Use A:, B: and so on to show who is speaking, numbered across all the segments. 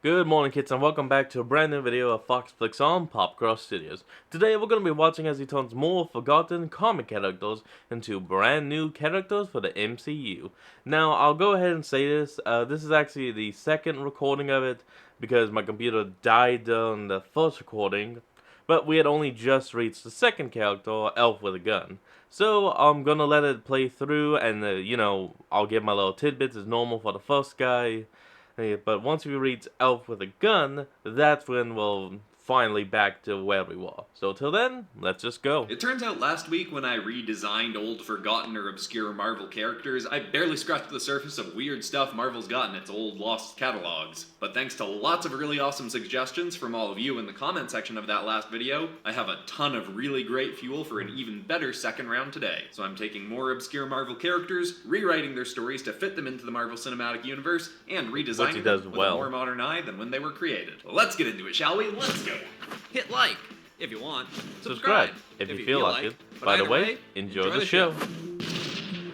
A: Good morning, kids, and welcome back to a brand new video of Fox Flicks on Popcross Studios. Today, we're going to be watching as he turns more forgotten comic characters into brand new characters for the MCU. Now, I'll go ahead and say this. This is actually the second recording of it because my computer died on the first recording, but we had only just reached the second character, Elf with a Gun. So, I'm going to let it play through, and, I'll give my little tidbits as normal for the first guy. But once we reach Elf with a Gun, that's when we'll finally back to where we were. So till then, let's just go.
B: It turns out last week when I redesigned old, forgotten, or obscure Marvel characters, I barely scratched the surface of weird stuff Marvel's got in its old lost catalogs. But thanks to lots of really awesome suggestions from all of you in the comment section of that last video, I have a ton of really great fuel for an even better second round today. So I'm taking more obscure Marvel characters, rewriting their stories to fit them into the Marvel Cinematic Universe, and redesigning them with a more modern eye than when they were created. Let's get into it, shall we? Let's go! Hit like if you want.
A: Subscribe if you feel like it. By the way, enjoy the show.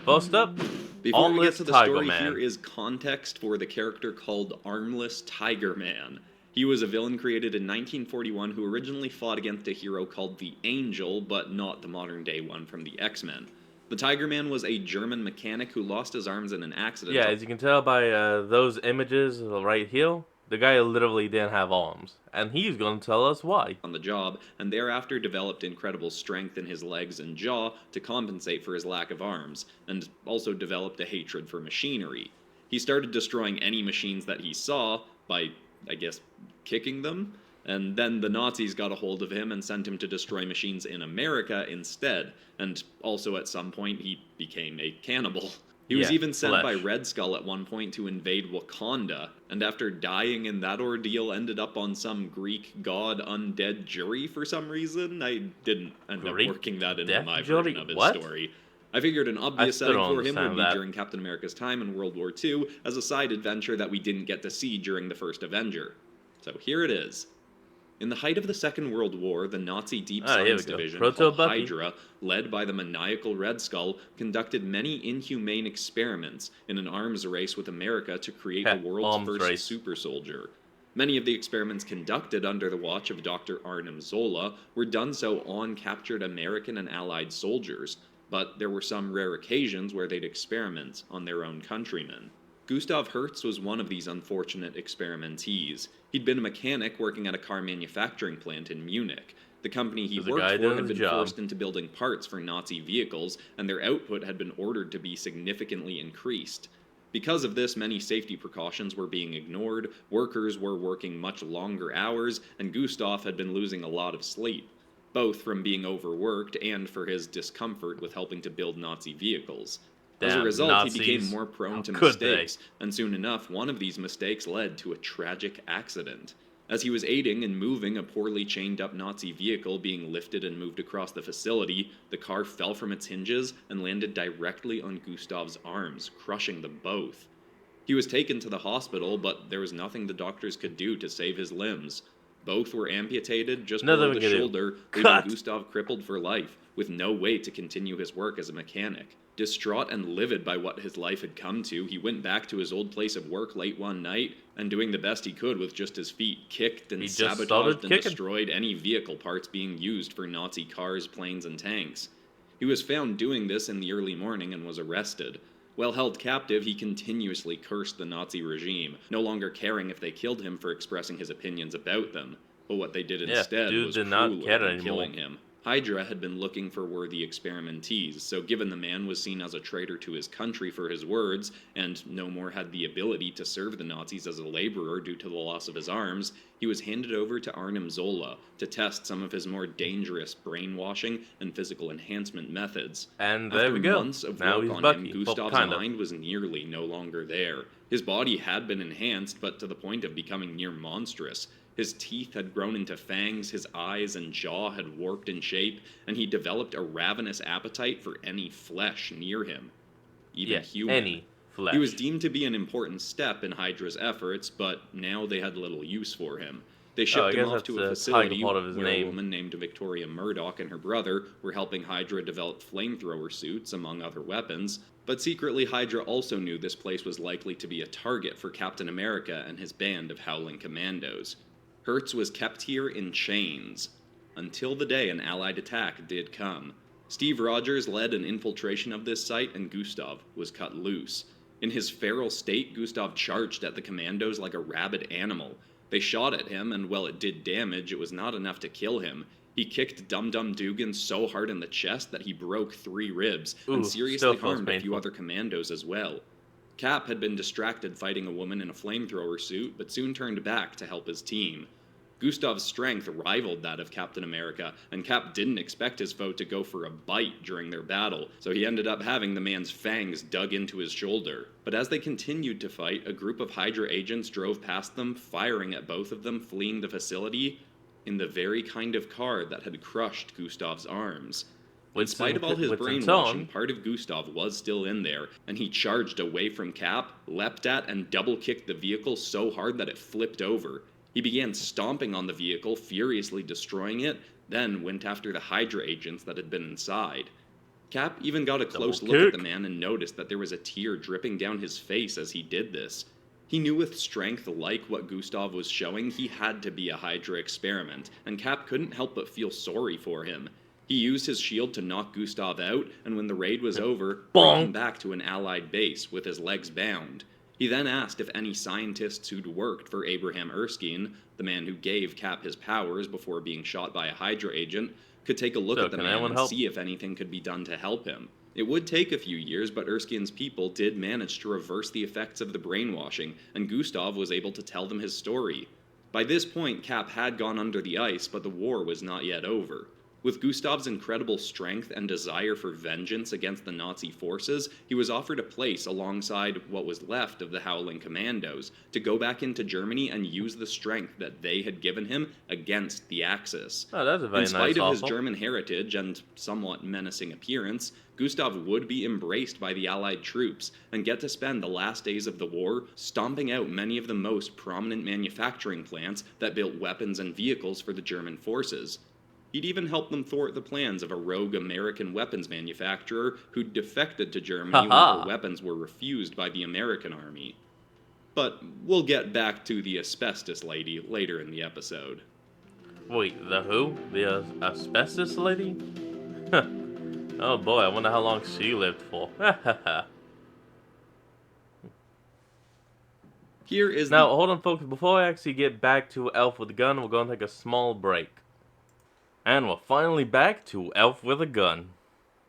A: First up,
B: before we get to the story,
A: Man.
B: Here is context for the character called Armless Tiger Man. He was a villain created in 1941 who originally fought against a hero called the Angel, but not the modern-day one from the X-Men. The Tiger Man was a German mechanic who lost his arms in an accident.
A: Yeah, as you can tell by those images right here, the guy literally didn't have arms, and he's going to tell us why.
B: On the job, and thereafter developed incredible strength in his legs and jaw to compensate for his lack of arms, and also developed a hatred for machinery. He started destroying any machines that he saw by, I guess, kicking them, and then the Nazis got a hold of him and sent him to destroy machines in America instead, and also at some point he became a cannibal. He was even sent by Red Skull at one point to invade Wakanda, and after dying in that ordeal ended up on some Greek god undead jury for some reason. I didn't end up working that into my version of his story. I figured an obvious setting for him would be during Captain America's time in World War II as a side adventure that we didn't get to see during the first Avenger. So here it is. In the height of the Second World War, the Nazi Deep Science Division, called Hydra, led by the maniacal Red Skull, conducted many inhumane experiments in an arms race with America to create the world's first super soldier. Many of the experiments conducted under the watch of Dr. Arnim Zola were done so on captured American and Allied soldiers, but there were some rare occasions where they'd experiment on their own countrymen. Gustav Hertz was one of these unfortunate experimentees. He'd been a mechanic working at a car manufacturing plant in Munich. The company he worked for had been forced into building parts for Nazi vehicles, and their output had been ordered to be significantly increased. Because of this, many safety precautions were being ignored, workers were working much longer hours, and Gustav had been losing a lot of sleep, both from being overworked and for his discomfort with helping to build Nazi vehicles. As a result, he became more prone to mistakes, and soon enough, one of these mistakes led to a tragic accident. As he was aiding in moving a poorly chained-up Nazi vehicle being lifted and moved across the facility, the car fell from its hinges and landed directly on Gustav's arms, crushing them both. He was taken to the hospital, but there was nothing the doctors could do to save his limbs. Both were amputated just below the shoulder, leaving Gustav crippled for life, with no way to continue his work as a mechanic. Distraught and livid by what his life had come to, he went back to his old place of work late one night, and doing the best he could with just his feet, kicked and sabotaged and destroyed any vehicle parts being used for Nazi cars, planes, and tanks. He was found doing this in the early morning and was arrested. While held captive, he continuously cursed the Nazi regime, no longer caring if they killed him for expressing his opinions about them, but what they did instead was crueler than killing him. Hydra had been looking for worthy experimentees, so given the man was seen as a traitor to his country for his words, and no more had the ability to serve the Nazis as a laborer due to the loss of his arms, he was handed over to Arnim Zola to test some of his more dangerous brainwashing and physical enhancement methods.
A: And there we go.
B: After months of work on him, Gustav's mind was nearly no longer there. His body had been enhanced, but to the point of becoming near monstrous. His teeth had grown into fangs, his eyes and jaw had warped in shape, and he developed a ravenous appetite for any flesh near him, even human.
A: Any flesh.
B: He was deemed to be an important step in Hydra's efforts, but now they had little use for him. They
A: Oh, I
B: shipped him
A: guess
B: off
A: that's
B: to a
A: a tiny
B: facility
A: part of his
B: where a
A: name.
B: woman named Victoria Murdoch and her brother were helping Hydra develop flamethrower suits, among other weapons. But secretly, Hydra also knew this place was likely to be a target for Captain America and his band of Howling Commandos. Hertz was kept here in chains, until the day an Allied attack did come. Steve Rogers led an infiltration of this site, and Gustav was cut loose. In his feral state, Gustav charged at the commandos like a rabid animal. They shot at him, and while it did damage, it was not enough to kill him. He kicked Dum Dum Dugan so hard in the chest that he broke 3 ribs, and
A: Ooh, still
B: seriously
A: feels
B: harmed a few
A: painful.
B: other commandos as well. Cap had been distracted fighting a woman in a flamethrower suit, but soon turned back to help his team. Gustav's strength rivaled that of Captain America, and Cap didn't expect his foe to go for a bite during their battle, so he ended up having the man's fangs dug into his shoulder. But as they continued to fight, a group of Hydra agents drove past them, firing at both of them fleeing the facility in the very kind of car that had crushed Gustav's arms. In spite of all his brainwashing, part of Gustav was still in there, and he charged away from Cap, leapt at and double-kicked the vehicle so hard that it flipped over. He began stomping on the vehicle, furiously destroying it, then went after the Hydra agents that had been inside. Cap even got a close look at the man and noticed that there was a tear dripping down his face as he did this. He knew with strength like what Gustav was showing, he had to be a Hydra experiment, and Cap couldn't help but feel sorry for him. He used his shield to knock Gustav out, and when the raid was over, brought him back to an Allied base with his legs bound. He then asked if any scientists who'd worked for Abraham Erskine, the man who gave Cap his powers before being shot by a Hydra agent, could take a look at the man and see if anything could be done to help him. It would take a few years, but Erskine's people did manage to reverse the effects of the brainwashing, and Gustav was able to tell them his story. By this point, Cap had gone under the ice, but the war was not yet over. With Gustav's incredible strength and desire for vengeance against the Nazi forces, he was offered a place alongside what was left of the Howling Commandos to go back into Germany and use the strength that they had given him against the Axis.
A: Oh, that's a very
B: In spite
A: nice
B: of his
A: offer.
B: German heritage and somewhat menacing appearance, Gustav would be embraced by the Allied troops and get to spend the last days of the war stomping out many of the most prominent manufacturing plants that built weapons and vehicles for the German forces. He'd even helped them thwart the plans of a rogue American weapons manufacturer who'd defected to Germany when her weapons were refused by the American army. But we'll get back to the asbestos lady later in the episode.
A: Wait, the who? The asbestos lady? Oh boy, I wonder how long she lived for.
B: Here is
A: Now, hold on folks, before I actually get back to Elf with a Gun, we're going to take a small break. And we're finally back to Elf with a Gun.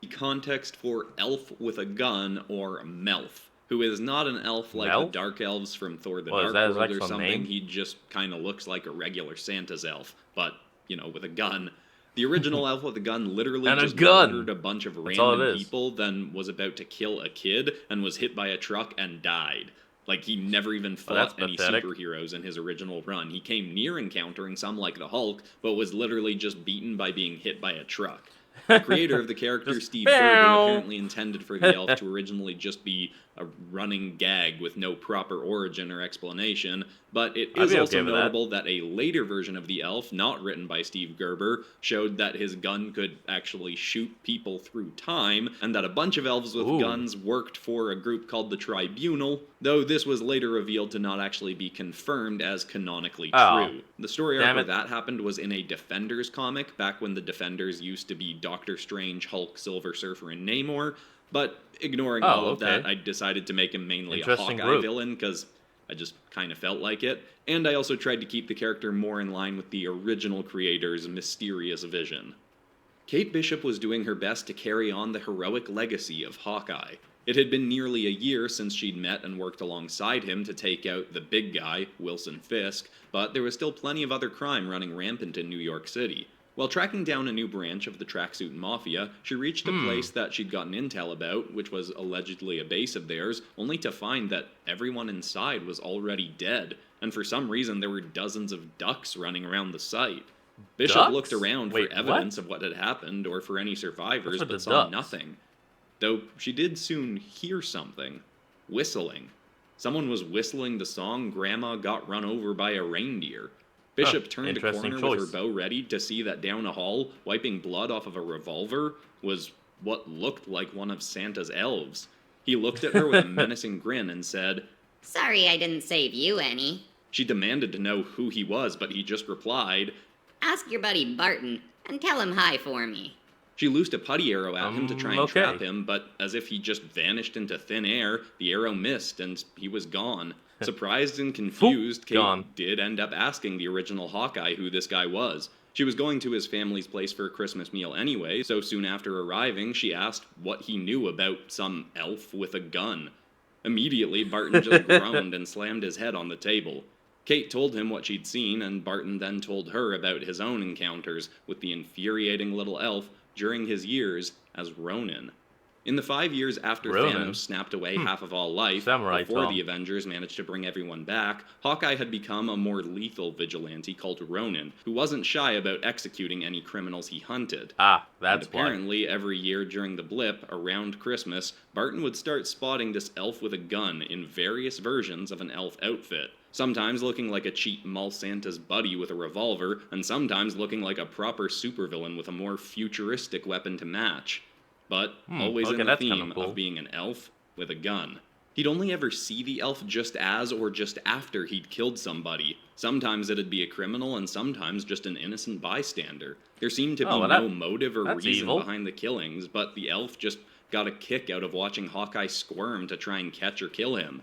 B: the context for Elf with a Gun, or Melf, who is not an elf like the Dark Elves from Thor the Dark World or something.
A: Name?
B: He just kind of looks like a regular Santa's elf, but, you know, with a gun. The original Elf with a Gun literally just murdered a bunch of random people, then was about to kill a kid, and was hit by a truck and died. Like, he never even fought any superheroes in his original run. He came near encountering some like the Hulk, but was literally just beaten by being hit by a truck. The creator of the character, Steve Gerber, apparently intended for the elf to originally just be a running gag with no proper origin or explanation, but it is also notable that a later version of the elf, not written by Steve Gerber, showed that his gun could actually shoot people through time, and that a bunch of elves with guns worked for a group called the Tribunal, though this was later revealed to not actually be confirmed as canonically true. The story arc where that happened was in a Defenders comic, back when the Defenders used to be Doctor Strange, Hulk, Silver Surfer, and Namor, but ignoring all of that, I decided to make him mainly a Hawkeye villain, because I just kind of felt like it, and I also tried to keep the character more in line with the original creator's mysterious vision. Kate Bishop was doing her best to carry on the heroic legacy of Hawkeye. It had been nearly a year since she'd met and worked alongside him to take out the big guy, Wilson Fisk, but there was still plenty of other crime running rampant in New York City. While tracking down a new branch of the Tracksuit Mafia, she reached a place that she'd gotten intel about, which was allegedly a base of theirs, only to find that everyone inside was already dead, and for some reason there were dozens of ducks running around the site. Bishop looked around for evidence of what had happened, or for any survivors, but saw nothing. Though she did soon hear something. Whistling. Someone was whistling the song Grandma Got Run Over by a Reindeer. Bishop turned a
A: Interesting
B: corner with her
A: choice.
B: bow ready to see that down a hall, wiping blood off of a revolver, was what looked like one of Santa's elves. He looked at her with a menacing grin and said,
C: Sorry I didn't save you any.
B: She demanded to know who he was, but he just replied.
C: Ask your buddy Barton and tell him hi for me.
B: She loosed a putty arrow at him to try and
A: Okay.
B: trap him, but as if he just vanished into thin air, the arrow missed and he was gone. Surprised and confused, Kate
A: gone.
B: did end up asking the original Hawkeye who this guy was. She was going to his family's place for a Christmas meal anyway, so soon after arriving, she asked what he knew about some elf with a gun. Immediately, Barton just groaned and slammed his head on the table. Kate told him what she'd seen, and Barton then told her about his own encounters with the infuriating little elf during his years as Ronin. In the 5 years after
A: Ronin?
B: Thanos snapped away half of all life,
A: Samurai
B: before
A: Tom.
B: the Avengers managed to bring everyone back, Hawkeye had become a more lethal vigilante called Ronin, who wasn't shy about executing any criminals he hunted.
A: Ah,
B: And
A: that's why.
B: apparently, every year during the blip, around Christmas, Barton would start spotting this elf with a gun in various versions of an elf outfit. Sometimes looking like a cheap Mall Santa's buddy with a revolver, and sometimes looking like a proper supervillain with a more futuristic weapon to match. But always
A: okay,
B: in the
A: that's kinda
B: theme
A: cool.
B: of being an elf with a gun. He'd only ever see the elf just as or just after he'd killed somebody. Sometimes it'd be a criminal, and sometimes just an innocent bystander. There seemed to be
A: well,
B: no motive or
A: that's
B: reason
A: evil.
B: behind the killings, but the elf just got a kick out of watching Hawkeye squirm to try and catch or kill him.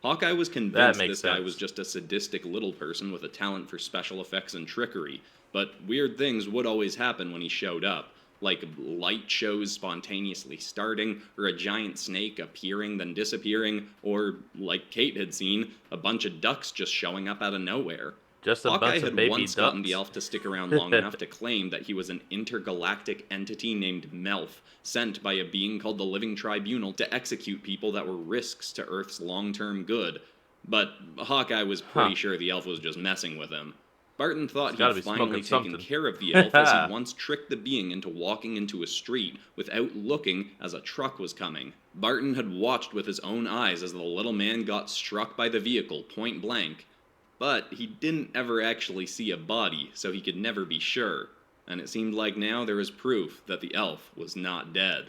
B: Hawkeye was convinced
A: makes
B: this guy
A: sense.
B: was just a sadistic little person with a talent for special effects and trickery, but weird things would always happen when he showed up, like light shows spontaneously starting, or a giant snake appearing then disappearing, or, like Kate had seen, a bunch of ducks just showing up out of nowhere.
A: Just a
B: Hawkeye
A: bunch of
B: had
A: baby
B: once gotten
A: ducks.
B: the elf to stick around long enough to claim that he was an intergalactic entity named Melf, sent by a being called the Living Tribunal to execute people that were risks to Earth's long-term good. But Hawkeye was pretty sure the elf was just messing with him. Barton thought
A: gotta
B: he'd
A: be
B: finally
A: smoking
B: taken
A: something.
B: care of the elf as he once tricked the being into walking into a street without looking as a truck was coming. Barton had watched with his own eyes as the little man got struck by the vehicle point blank. But he didn't ever actually see a body, so he could never be sure. And it seemed like now there was proof that the elf was not dead.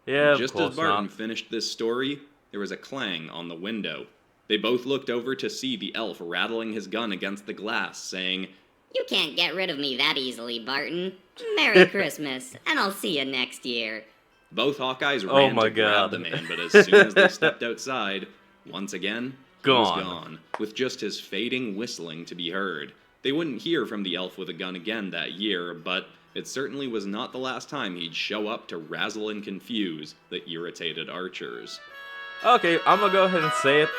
A: Yeah, of
B: Just
A: course
B: as Barton
A: not.
B: finished this story, there was a clang on the window. They both looked over to see the elf rattling his gun against the glass, saying,
C: You can't get rid of me that easily, Barton. Merry Christmas, and I'll see you next year.
B: Both Hawkeyes
A: Oh
B: ran
A: my
B: to grab
A: God.
B: the man, but as soon as they stepped outside, once again, he was
A: Gone.
B: gone, with just his fading whistling to be heard. They wouldn't hear from the elf with a gun again that year, but it certainly was not the last time he'd show up to razzle and confuse the irritated archers.
A: Okay, I'm gonna go ahead and say it.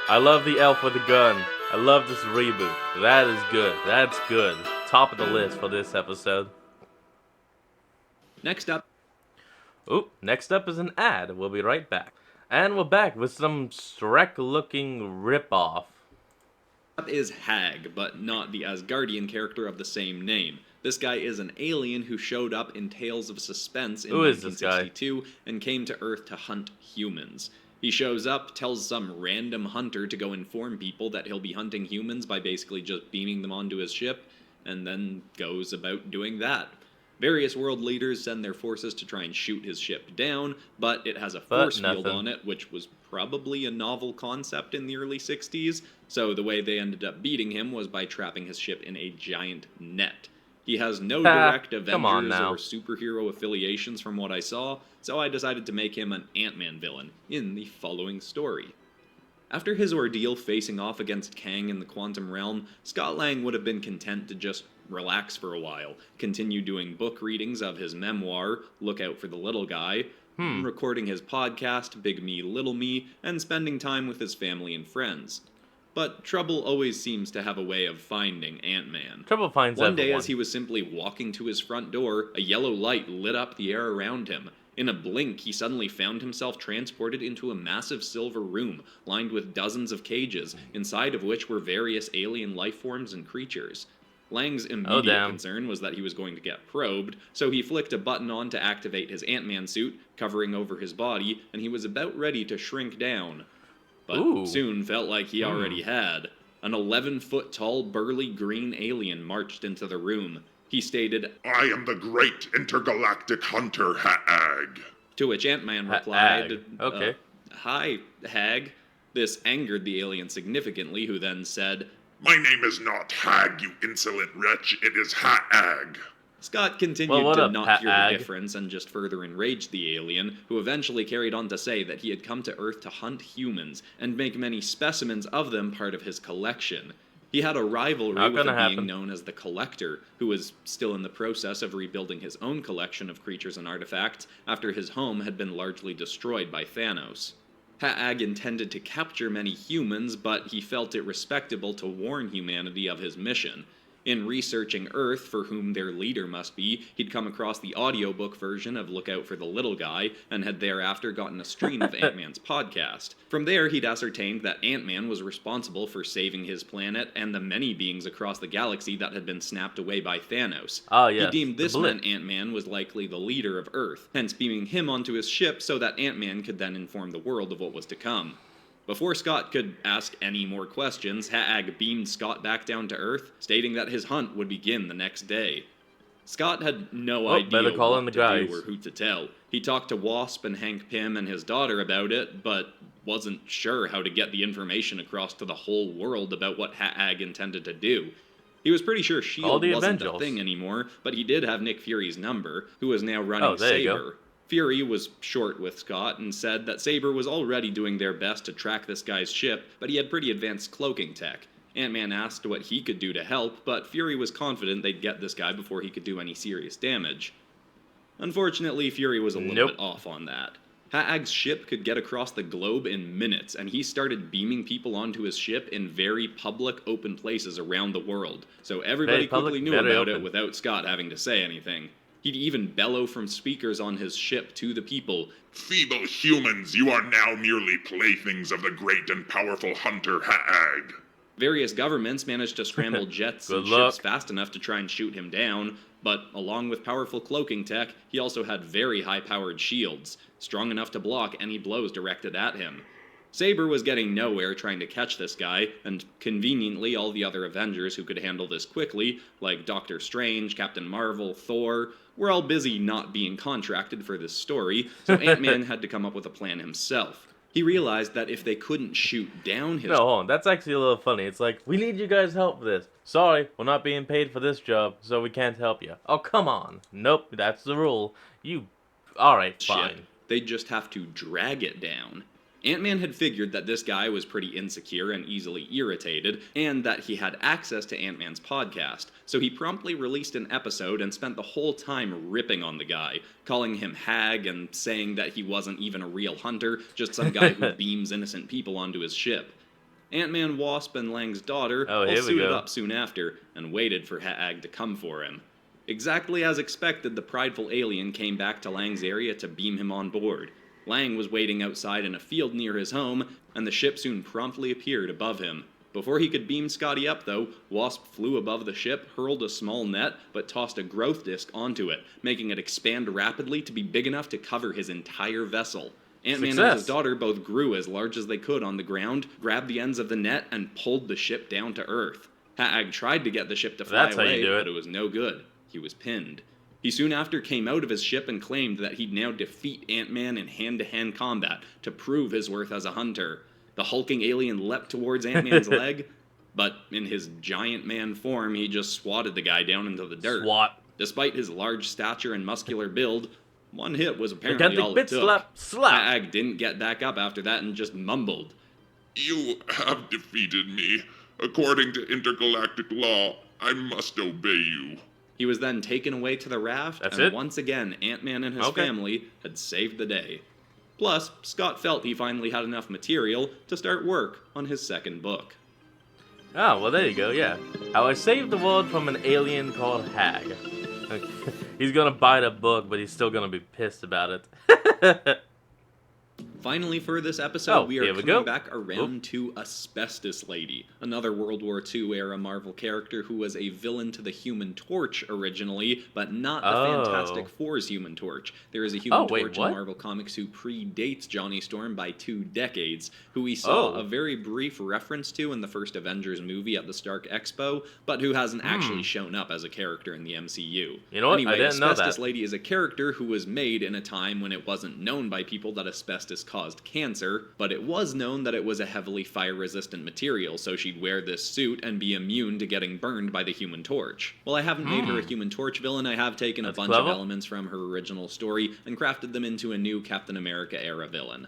A: I love the elf with a gun. I love this reboot. That is good. That's good. Top of the list for this episode.
B: Next up,
A: Ooh, next up is an ad. We'll be right back. And we're back with some Shrek-looking ripoff.
B: is Hag, but not the Asgardian character of the same name. This guy is an alien who showed up in Tales of Suspense in
A: Who is this guy?
B: 1962 and came to Earth to hunt humans. He shows up, tells some random hunter to go inform people that he'll be hunting humans by basically just beaming them onto his ship, and then goes about doing that. Various world leaders send their forces to try and shoot his ship down, but it has a force field
A: nothing.
B: on it, which was probably a novel concept in the early 60s, so the way they ended up beating him was by trapping his ship in a giant net. He has no direct
A: come on
B: Avengers
A: now.
B: or superhero affiliations from what I saw, so I decided to make him an Ant-Man villain in the following story. After his ordeal facing off against Kang in the Quantum Realm, Scott Lang would have been content to just relax for a while, continue doing book readings of his memoir, Look Out for the Little Guy, recording his podcast, Big Me, Little Me, and spending time with his family and friends. But trouble always seems to have a way of finding Ant-Man.
A: Trouble finds
B: One day,
A: everyone.
B: as he was simply walking to his front door, a yellow light lit up the air around him. In a blink, he suddenly found himself transported into a massive silver room, lined with dozens of cages, inside of which were various alien life forms and creatures. Lang's immediate
A: damn.
B: concern was that he was going to get probed, so he flicked a button on to activate his Ant-Man suit, covering over his body, and he was about ready to shrink down. But
A: Ooh.
B: soon felt like he already had. An 11-foot-tall, burly green alien marched into the room. He stated,
D: I am the great intergalactic hunter, Hag.
B: to which Ant-Man replied,
A: Hag. Okay.
B: Hi, Hag. This angered the alien significantly, who then said,
D: My name is not Hag, you insolent wretch, it is Hag.
B: Scott continued
A: Well, what
B: to
A: up,
B: not hear
A: Hag?
B: the difference and just further enraged the alien, who eventually carried on to say that he had come to Earth to hunt humans and make many specimens of them part of his collection. He had a rivalry
A: Not
B: with a
A: gonna
B: being
A: happen.
B: known as the Collector, who was still in the process of rebuilding his own collection of creatures and artifacts after his home had been largely destroyed by Thanos. Ha'ag intended to capture many humans, but he felt it respectable to warn humanity of his mission. In researching Earth, for whom their leader must be, he'd come across the audiobook version of Look Out for the Little Guy, and had thereafter gotten a stream of Ant-Man's podcast. From there, he'd ascertained that Ant-Man was responsible for saving his planet and the many beings across the galaxy that had been snapped away by Thanos.
A: Ah, yes,
B: He deemed
A: the
B: this
A: blip.
B: meant Ant-Man was likely the leader of Earth, hence beaming him onto his ship so that Ant-Man could then inform the world of what was to come. Before Scott could ask any more questions, Ha'ag beamed Scott back down to Earth, stating that his hunt would begin the next day. Scott had no idea
A: better call in
B: what
A: the
B: to
A: guys.
B: do or who to tell. He talked to Wasp and Hank Pym and his daughter about it, but wasn't sure how to get the information across to the whole world about what Ha'ag intended to do. He was pretty sure
A: Call
B: S.H.I.E.L.D.
A: the
B: wasn't a
A: Avengers.
B: thing anymore, but he did have Nick Fury's number, who was now running
A: Oh, there you go.
B: Saber. Fury was short with Scott and said that Saber was already doing their best to track this guy's ship, but he had pretty advanced cloaking tech. Ant-Man asked what he could do to help, but Fury was confident they'd get this guy before he could do any serious damage. Unfortunately, Fury was a little
A: Nope.
B: bit off on that. Ha'ag's ship could get across the globe in minutes, and he started beaming people onto his ship in very public, open places around the world, so everybody
A: Very public,
B: quickly knew
A: very
B: about it
A: open.
B: without Scott having to say anything. He'd even bellow from speakers on his ship to the people,
D: Feeble humans, you are now merely playthings of the great and powerful hunter, Hag.
B: Various governments managed to scramble jets
A: Good
B: and
A: luck.
B: ships fast enough to try and shoot him down, but along with powerful cloaking tech, he also had very high-powered shields, strong enough to block any blows directed at him. Saber was getting nowhere trying to catch this guy, and conveniently all the other Avengers who could handle this quickly, like Doctor Strange, Captain Marvel, Thor, were all busy not being contracted for this story, so Ant-Man had to come up with a plan himself. He realized that if they couldn't shoot down his
A: No, hold on. That's actually a little funny. It's like, we need you guys' help for this. Sorry, we're not being paid for this job, so we can't help you. Oh, come on. Nope, that's the rule. You... Alright, fine.
B: ship, they'd just have to drag it down. Ant-Man had figured that this guy was pretty insecure and easily irritated, and that he had access to Ant-Man's podcast, so he promptly released an episode and spent the whole time ripping on the guy, calling him Hag and saying that he wasn't even a real hunter, just some guy who beams innocent people onto his ship. Ant-Man, Wasp, and Lang's daughter
A: Oh,
B: all
A: here we
B: suited
A: go.
B: up soon after, and waited for Ha'ag to come for him. Exactly as expected, the prideful alien came back to Lang's area to beam him on board. Lang was waiting outside in a field near his home, and the ship soon promptly appeared above him. Before he could beam Scotty up, though, Wasp flew above the ship, hurled a small net, but tossed a growth disc onto it, making it expand rapidly to be big enough to cover his entire vessel. Ant-Man and
A: Success.
B: his daughter both grew as large as they could on the ground, grabbed the ends of the net, and pulled the ship down to Earth. Ha'ag tried to get the ship to fly
A: That's how you
B: away,
A: do it.
B: but it was no good. He was pinned. He soon after came out of his ship and claimed that he'd now defeat Ant-Man in hand-to-hand combat to prove his worth as a hunter. The hulking alien leapt towards Ant-Man's leg, but in his giant man form, he just swatted the guy down into the dirt.
A: SWAT.
B: Despite his large stature and muscular build, one hit was apparently
A: Gigantic
B: all it
A: bit
B: took.
A: slap, slap.
B: Ha'ag didn't get back up after that and just mumbled.
D: You have defeated me. According to intergalactic law, I must obey you.
B: He was then taken away to the raft,
A: That's
B: and
A: it?
B: once again, Ant-Man and his
A: Okay.
B: family had saved the day. Plus, Scott felt he finally had enough material to start work on his second book.
A: Oh, well, there you go, yeah. How I saved the world from an alien called Hag. He's gonna buy the book, but he's still gonna be pissed about it.
B: Finally, for this episode, we are
A: here we
B: coming
A: go.
B: back around to Asbestos Lady, another World War II era Marvel character who was a villain to the Human Torch originally, but not the Fantastic Four's Human Torch. There is a Human Torch in Marvel Comics who predates Johnny Storm by 2 decades, who we saw a very brief reference to in the first Avengers movie at the Stark Expo, but who hasn't actually shown up as a character in the MCU.
A: You know what?
B: Anyway,
A: I didn't know that.
B: Asbestos Lady is a character who was made in a time when it wasn't known by people that asbestos caused cancer, but it was known that it was a heavily fire-resistant material, so she'd wear this suit and be immune to getting burned by the Human Torch. While I haven't made her a Human Torch villain, I have taken a bunch of elements from her original story and crafted them into a new Captain America-era villain.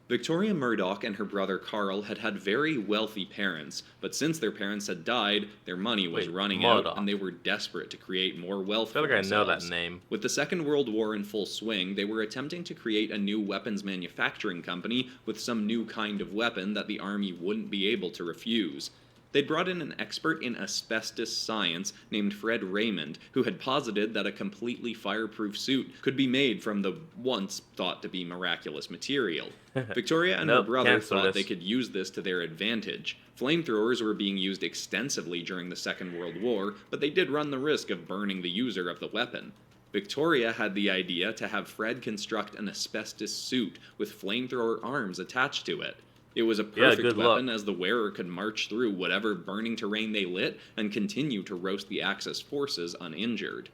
B: Victoria Murdoch and her brother Carl had had very wealthy parents, but since their parents had died, their money was running out, and they were desperate to create more wealth for themselves. I feel like I know that name. With the Second World War in full swing, they were attempting to create a new weapons manufacturing company with some new kind of weapon that the army wouldn't be able to refuse. They'd brought in an expert in asbestos science named Fred Raymond, who had posited that a completely fireproof suit could be made from the once thought to be miraculous material. Victoria and her brother thought they could use this to their advantage. Flamethrowers were being used extensively during the Second World War, but they did run the risk of burning the user of the weapon. Victoria had the idea to have Fred construct an asbestos suit with flamethrower arms attached to it. It was a perfect weapon as the wearer could march through whatever burning terrain they lit and continue to roast the Axis forces uninjured.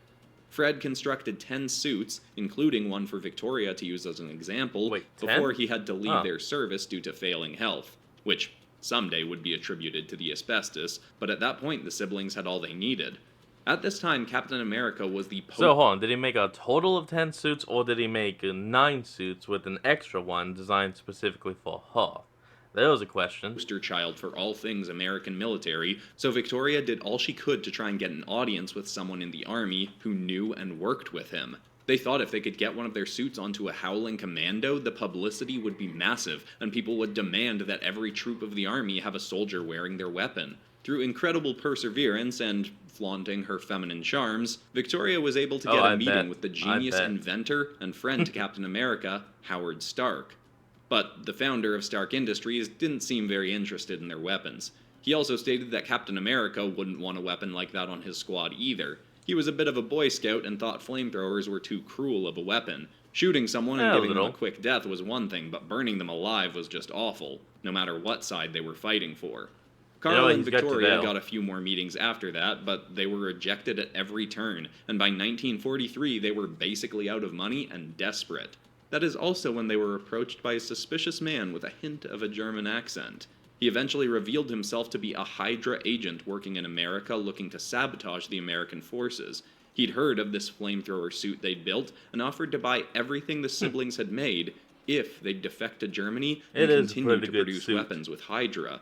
B: Fred constructed 10 suits, including one for Victoria to use as an example, before he had to leave their service due to failing health, which someday would be attributed to the asbestos, but at that point the siblings had all they needed. At this time, Captain America was the
A: So hold on, did he make a total of 10 suits, or did he make 9 suits with an extra one designed specifically for her? That was a question.
B: Poster child for all things American military, so Victoria did all she could to try and get an audience with someone in the army who knew and worked with him. They thought if they could get one of their suits onto a Howling Commando, the publicity would be massive, and people would demand that every troop of the army have a soldier wearing their weapon. Through incredible perseverance and flaunting her feminine charms, Victoria was able to get a meeting with the genius inventor and friend to Captain America, Howard Stark. But the founder of Stark Industries didn't seem very interested in their weapons. He also stated that Captain America wouldn't want a weapon like that on his squad either. He was a bit of a Boy Scout and thought flamethrowers were too cruel of a weapon. Shooting someone and giving them a quick death was one thing, but burning them alive was just awful, no matter what side they were fighting for. Carl and Victoria got a few more meetings after that, but they were rejected at every turn, and by 1943 they were basically out of money and desperate. That is also when they were approached by a suspicious man with a hint of a German accent. He eventually revealed himself to be a Hydra agent working in America looking to sabotage the American forces. He'd heard of this flamethrower suit they'd built and offered to buy everything the siblings had made if they'd defect to Germany and continue to produce weapons with Hydra.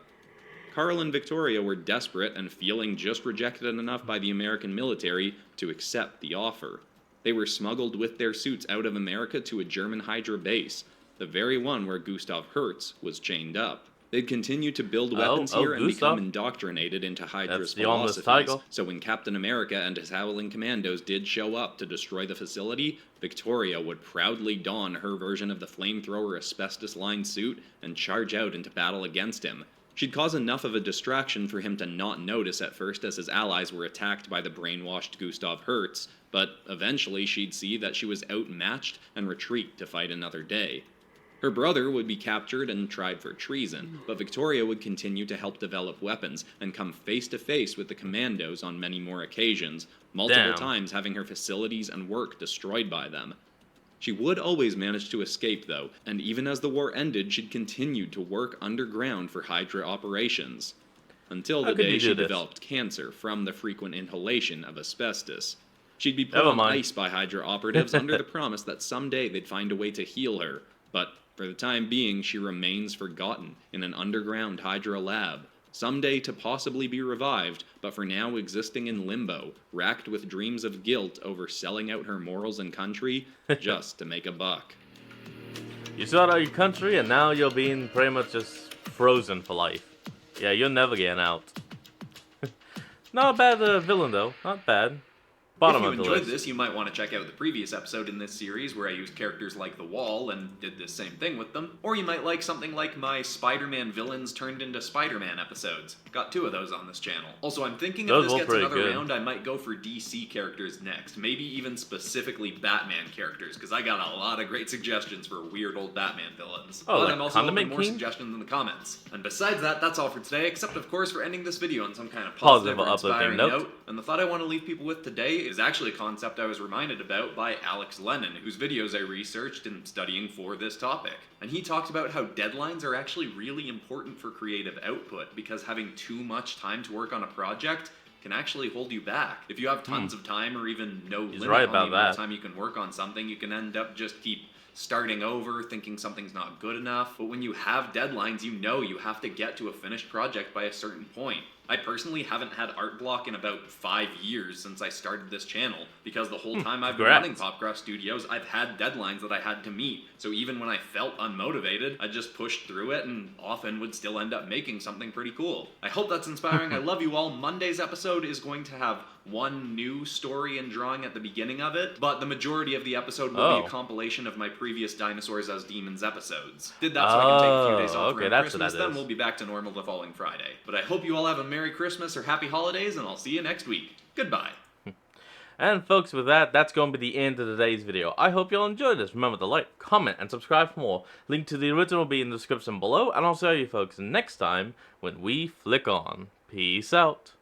B: Carl and Victoria were desperate and feeling just rejected enough by the American military to accept the offer. They were smuggled with their suits out of America to a German Hydra base, the very one where Gustav Hertz was chained up. They'd continue to build weapons here and become indoctrinated into Hydra's philosophies, so when Captain America and his Howling Commandos did show up to destroy the facility, Victoria would proudly don her version of the flamethrower asbestos-lined suit and charge out into battle against him. She'd cause enough of a distraction for him to not notice at first as his allies were attacked by the brainwashed Gustav Hertz, but eventually she'd see that she was outmatched and retreat to fight another day. Her brother would be captured and tried for treason, but Victoria would continue to help develop weapons and come face to face with the commandos on many more occasions, multiple times having her facilities and work destroyed by them. She would always manage to escape, though, and even as the war ended, she'd continued to work underground for Hydra operations. Until the day she developed cancer from the frequent inhalation of asbestos. She'd be put on ice by Hydra operatives under the promise that someday they'd find a way to heal her, but for the time being, she remains forgotten in an underground Hydra lab, someday to possibly be revived, but for now existing in limbo, racked with dreams of guilt over selling out her morals and country just to make a buck.
A: You sold out your country, and now you're being pretty much just frozen for life. Yeah, you're never getting out. Not a bad villain, though. Not bad. bottom
B: If you
A: of the
B: enjoyed
A: list.
B: this, you might want to check out the previous episode in this series where I used characters like the Wall and did the same thing with them. Or you might like something like my Spider-Man villains turned into Spider-Man episodes. Got 2 of those on this channel. Also, I'm thinking
A: Those
B: if this
A: were
B: gets
A: pretty
B: another
A: good.
B: round, I might go for DC characters next. Maybe even specifically Batman characters, because I got a lot of great suggestions for weird old Batman villains.
A: Oh,
B: But
A: like
B: I'm also open to
A: Condiment
B: more
A: King?
B: suggestions in the comments. And besides that, that's all for today, except of course for ending this video on some kind of
A: Positive
B: positive or
A: uplifting
B: inspiring
A: note.
B: note. And the thought I want to leave people with today is actually a concept I was reminded about by Alex Lennon, whose videos I researched in studying for this topic. And he talked about how deadlines are actually really important for creative output, because having too much time to work on a project can actually hold you back. If you have tons of time or even no limit
A: right
B: on
A: about
B: the amount of
A: that.
B: time you can work on something, you can end up just keep starting over, thinking something's not good enough. But when you have deadlines, you know you have to get to a finished project by a certain point. I personally haven't had art block in about 5 years since I started this channel, because the whole time I've been
A: congrats.
B: running Popcroft Studios, I've had deadlines that I had to meet. So even when I felt unmotivated, I just pushed through it and often would still end up making something pretty cool. I hope that's inspiring. I love you all. Monday's episode is going to have one new story and drawing at the beginning of it, but the majority of the episode will be a compilation of my previous Dinosaurs as Demons episodes. Did that so I can take a few days off
A: okay,
B: around
A: that's what
B: Christmas,
A: that
B: then
A: is.
B: we'll be back to normal the following Friday. But I hope you all have a Merry Christmas or Happy Holidays, and I'll see you next week. Goodbye.
A: And folks, with that, that's going to be the end of today's video. I hope you all enjoyed this. Remember to like, comment, and subscribe for more. Link to the original will be in the description below, and I'll see you folks next time when we flick on. Peace out.